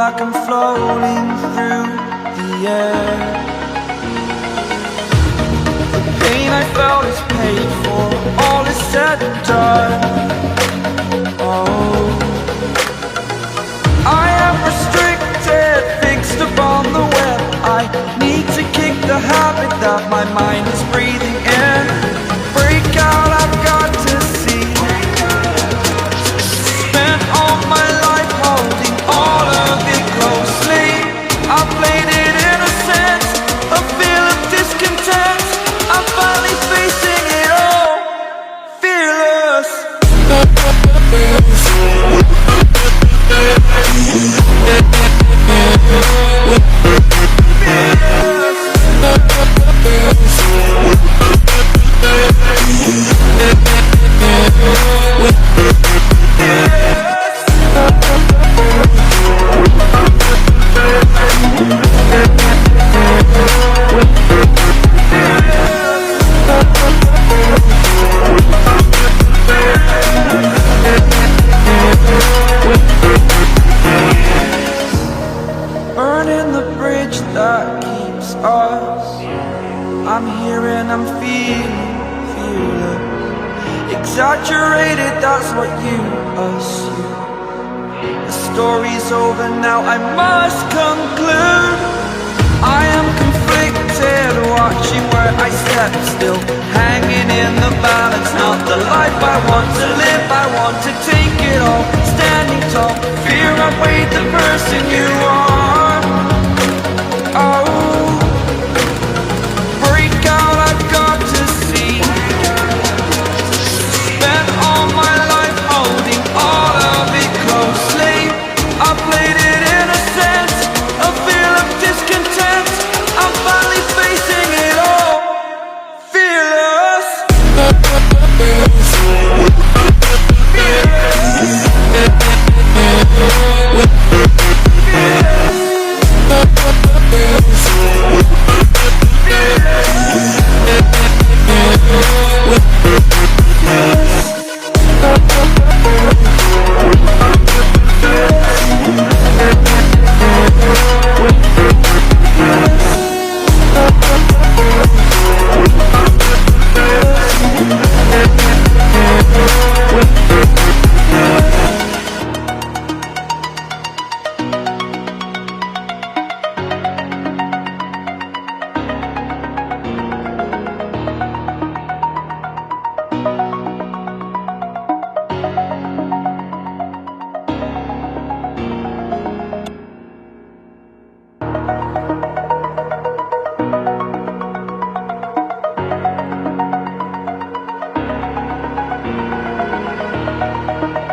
like I'm floating through the air. The pain I felt is paid for, all is said and done. Oh, I am restricted, fixed upon the web. I need to kick the habit that my mind is breathing in. Break out, I've got to see. Spent all my life holding all of it closely. I played it in a sense, a feel of discontent. I'm finally facing it all, fearless. Burning the bridge that keeps us. I'm here and I'm feeling fearless. Exaggerated, that's what you assume. The story's over now, I must conclude. I am conflicted, watching where I step still, hanging in the balance. Not the life I want to live, I want to take it all. Standing tall, fear I weighed the person you are. Oh, break out, I've got to see. Spent all my life holding all of it closely. I played it in a sense, a feel of discontent. I'm finally facing it all, fearless.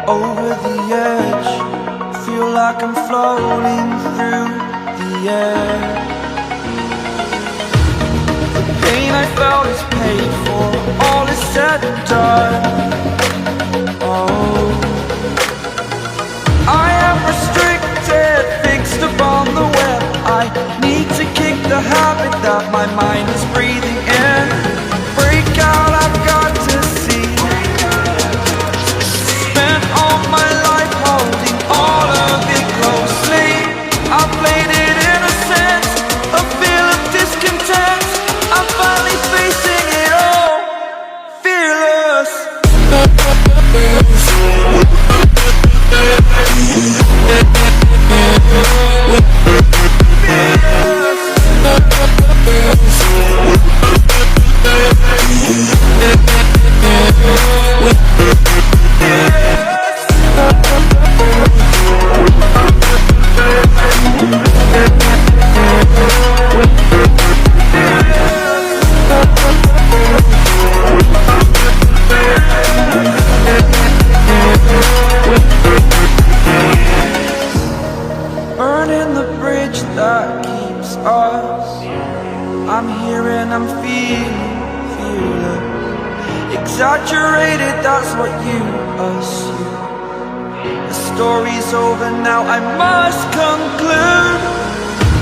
Over the edge, feel like I'm floating through the air. The pain I felt is paid for, all is said and done. Oh, I am restricted, fixed upon the web. I need to kick the habit that my mind is breathing in. Break out, I've got to see. Spent all my life holding all of it closely. I played it in a sense, a feel of discontent. I'm finally facing it all, fearless. Burning the bridge that keeps us. I'm here and I'm feeling fearless. Exaggerated, that's what you assume. The story's over now, I must conclude.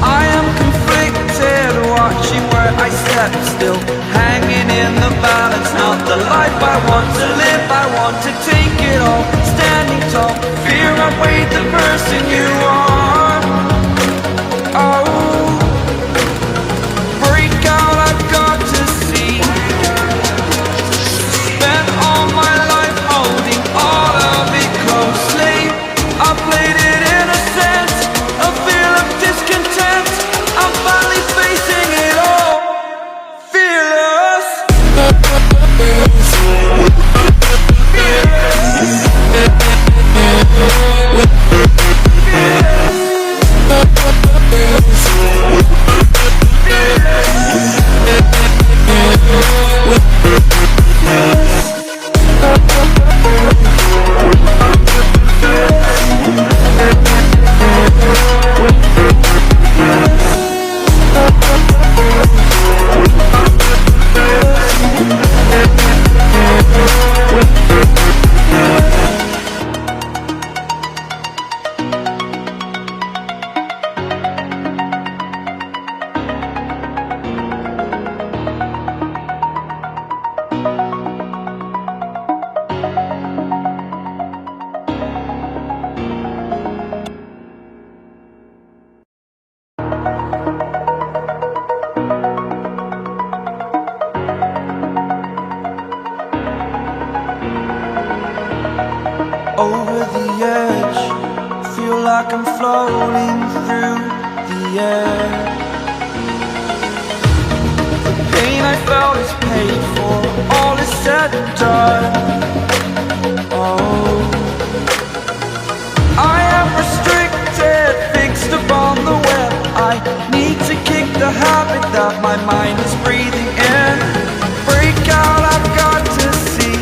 I am conflicted, watching where I step still, hanging in the balance. Not the life I want to live, I want to take it all. Standing tall, fear I weighed the person you are. like I'm floating through the air. The pain I felt is paid for, all is said and done. Oh, I am restricted, fixed upon the web. I need to kick the habit that my mind is breathing in. Break out, I've got to see.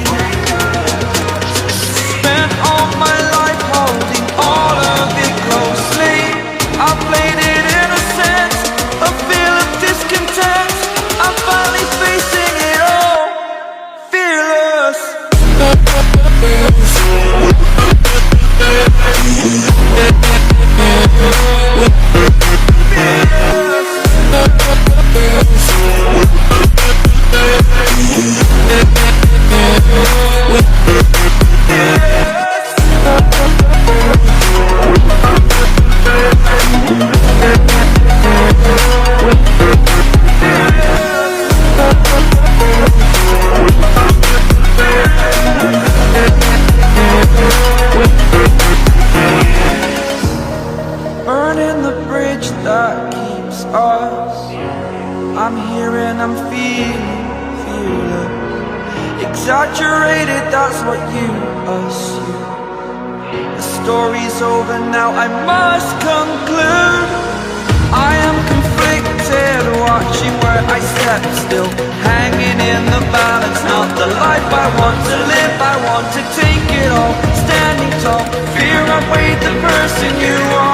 Spent all my life holding all of it closely. I played it in a sense, a feel of discontent. I'm finally facing it all, fearless. Burning the bridge that keeps us. I'm here and I'm feeling fearless. Exaggerated, that's what you assume. The story's over now, I must conclude. I am conflicted, watching where I step still, hanging in the balance. Not the life I want to live, I want to take it all. Standing tall, fear I've weighed the person you are.